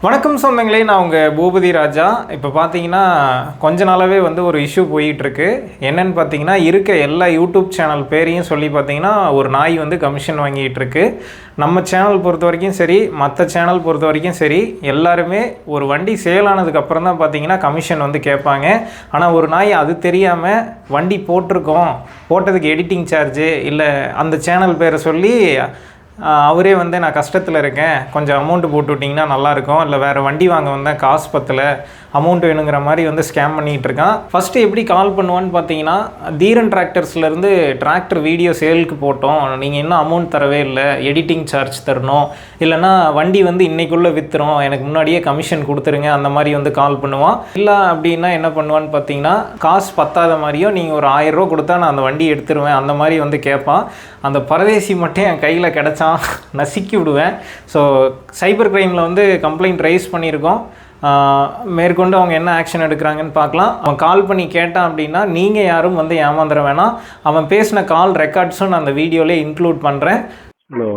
வணக்கம் சொந்தங்களே, நான் உங்கள் பூபதி ராஜா. இப்போ பார்த்தீங்கன்னா கொஞ்ச நாளாகவே ஒரு இஷ்யூ போயிட்டுருக்கு. என்னென்னு பார்த்தீங்கன்னா, இருக்க எல்லா யூடியூப் சேனல் பேரையும் சொல்லி பார்த்தீங்கன்னா ஒரு நாய் கமிஷன் வாங்கிட்டு இருக்கு. நம்ம சேனல் பொறுத்த வரைக்கும் சரி, மற்ற சேனல் பொறுத்த வரைக்கும் சரி, எல்லாருமே ஒரு வண்டி சேல் ஆனதுக்கப்புறம் தான் பார்த்தீங்கன்னா கமிஷன் கேட்பாங்க. ஆனால் ஒரு நாய் அது தெரியாமல் வண்டி போட்டிருக்கோம், போட்டதுக்கு எடிட்டிங் சார்ஜு இல்லை அந்த சேனல் பேரை சொல்லி அவரே நான் கஷ்டத்தில் இருக்கேன், கொஞ்சம் அமௌண்ட்டு போட்டு விட்டிங்கன்னா நல்லாயிருக்கும், இல்லை வேறு வண்டி வாங்க வந்தேன், காசு பத்தலை, அமௌண்ட் வேணுங்கிற மாதிரி ஸ்கேம் பண்ணிகிட்டு இருக்கான். ஃபஸ்ட்டு எப்படி கால் பண்ணுவான்னு பார்த்தீங்கன்னா, தீரன் டிராக்டர்ஸ்லேருந்து டிராக்டர் வீடியோ சேலுக்கு போட்டோம், நீங்கள் இன்னும் அமௌண்ட் தரவே இல்லை, எடிட்டிங் சார்ஜ் தரணும், இல்லைனா வண்டி இன்றைக்குள்ளே விற்றுரும், எனக்கு முன்னாடியே கமிஷன் கொடுத்துருங்க, அந்த மாதிரி கால் பண்ணுவான். இல்லை அப்படின்னா என்ன பண்ணுவான்னு பார்த்தீங்கன்னா, காசு பத்தாத மாதிரியோ நீங்கள் ஒரு 1000 ரூபா கொடுத்தா நான் அந்த வண்டி எடுத்துருவேன், அந்த மாதிரி கேட்பான். அந்த பரதேசி மட்டும் என் கையில் கிடச்சான் நசுக்கி விடுவேன். ஸோ சைபர் கிரைமில் கம்ப்ளைண்ட் ரைஸ் பண்ணியிருக்கோம். மேற்கொண்டு அவங்க என்ன ஆக்ஷன் எடுக்கிறாங்கன்னு பார்க்கலாம். அவன் கால் பண்ணி கேட்டான் அப்படின்னா நீங்கள் யாரும் ஏமாந்துட வேணாம். அவன் பேசின கால் ரெக்கார்ட்ஸும் நான் அந்த வீடியோவிலே இன்க்ளூட் பண்ணுறேன். ஹலோ,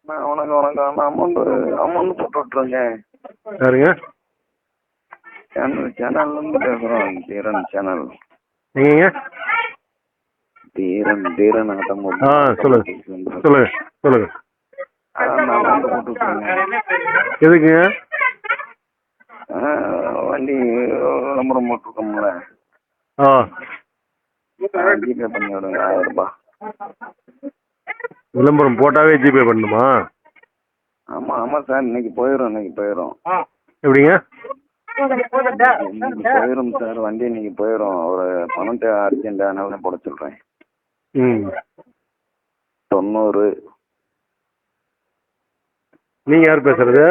வணக்கம். அமௌண்ட் போட்டு விட்ருங்க. யாருங்க? சேனல்லேருந்து பேசுகிறோம். தீரன் சேனல். நீங்க தீரன் ஆட்டோமொபைல். சொல்லுங்க சொல்லுங்க சொல்லுங்க. அமௌண்ட் போட்டு விட்ருங்க. எதுக்குங்க? வண்டி விளம்பரம் போட்டிருக்கோம்ல, ஜிபே பண்ணி விடுங்க 1000 ரூபாய். விளம்பரம் போட்டாவே ஜிபே பண்ணணுமா? ஆமாம் சார், இன்னைக்கு போயிடும். எப்படிங்க? இன்னைக்கு போயிடும் சார், வண்டி இன்னைக்கு போயிடும். ஒரு பணம் அர்ஜென்ட், அதனால போட சொல்கிறேன். 90. நீங்க யார் பேசுறது?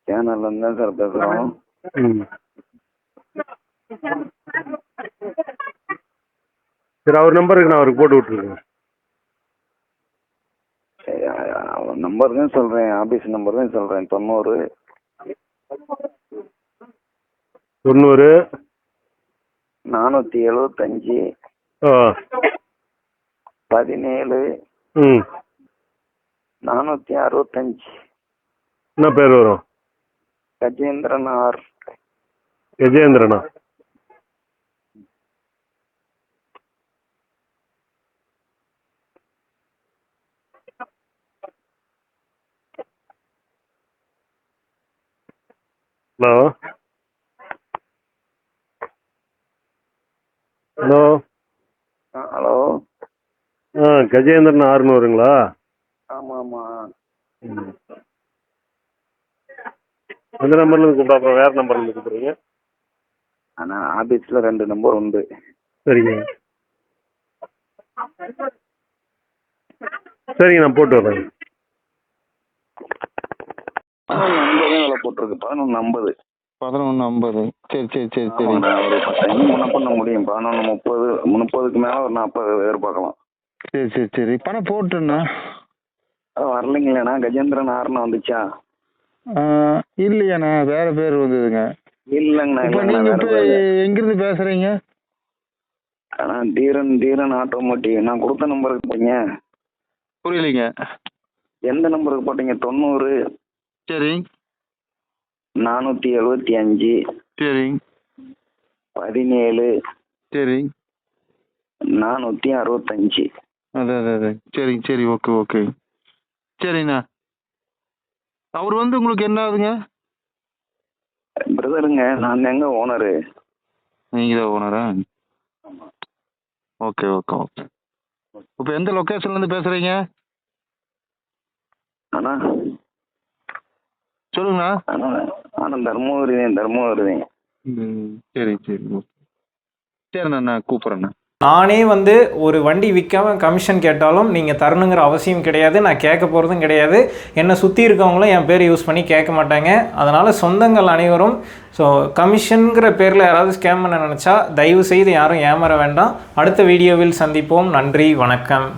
சேனல்ல இருந்து தான் சார் பேசுறோம். சரி, அவர் நம்பருக்கு நான் அவருக்கு போட்டு விட்டுருக்கேன். நம்பர் தான் சொல்றேன், ஆபீஸ் நம்பர் தான் சொல்றேன். 90 475 17 465. என்ன பேர் வரும்? கஜேந்திரன் ஆர். கஜேந்திரனா? Hello hello hello. கஜேந்திரன் ஆறுன்னு வருங்களா? ஆமா. அந்த நம்பர்ல இருந்து கூப்பிட்டா அப்புறம் வேற நம்பர்ல இருந்து கூப்பிடுறீங்க? ஆனா ஆபீஸ்ல 2 நம்பர் உண்டு. சரிங்க நான் போட்டு வரேன். 11 போட்டிருக்கு. 1150. 1150. சரி. ஒரு 10 முன்ன பண்ண முடியும். 11:30 30க்கு மேல ஒரு 40 எதிர்பார்க்கலாம். சரி. பணம் போட்டுண்ணா வரலைங்களேண்ணா. கஜேந்திரன் ஆறுன்னு வந்துச்சா? இல்லையாண்ணா, வேற பேர் வந்ததுங்க. இல்லைங்கண்ணா. நீங்க இப்ப எங்கிருந்து பேசுறீங்க? தீரன் ஆட்டோமோட்டிவ். நான் கொடுத்த நம்பருக்கு போட்டீங்க. புரியலைங்க. எந்த நம்பருக்கு போட்டீங்க? 90. சரி. 475. சரி. 17. சரி. 465. அதான். சரி. ஓகே. சரிண்ணா. அவர் உங்களுக்கு என்ன ஆகுதுங்க? பிரதருங்க, நான் எங்க ஓனரு. நீங்க தான் ஓனரா? ஓகே. இப்போ எந்த லொக்கேஷன்ல இருந்து பேசுறீங்க? அண்ணா சொல்லுங்கண்ணா. அண்ணா தர்மபுரி. சரி. சரிண்ணா, நான் கூப்பிட்றேண்ணா. நானே ஒரு வண்டி விற்காம கமிஷன் கேட்டாலும் நீங்கள் தரணுங்கிற அவசியம் கிடையாது, நான் கேட்க போகிறதும் கிடையாது. என்னை சுற்றி இருக்கவங்களும் என் பேர் யூஸ் பண்ணி கேட்க மாட்டாங்க. அதனால் சொந்தங்கள் அனைவரும் கமிஷனுங்கிற பேரில் யாராவது ஸ்கேம் பண்ண நினச்சா தயவு செய்து யாரும் ஏமாற வேண்டாம். அடுத்த வீடியோவில் சந்திப்போம். நன்றி, வணக்கம்.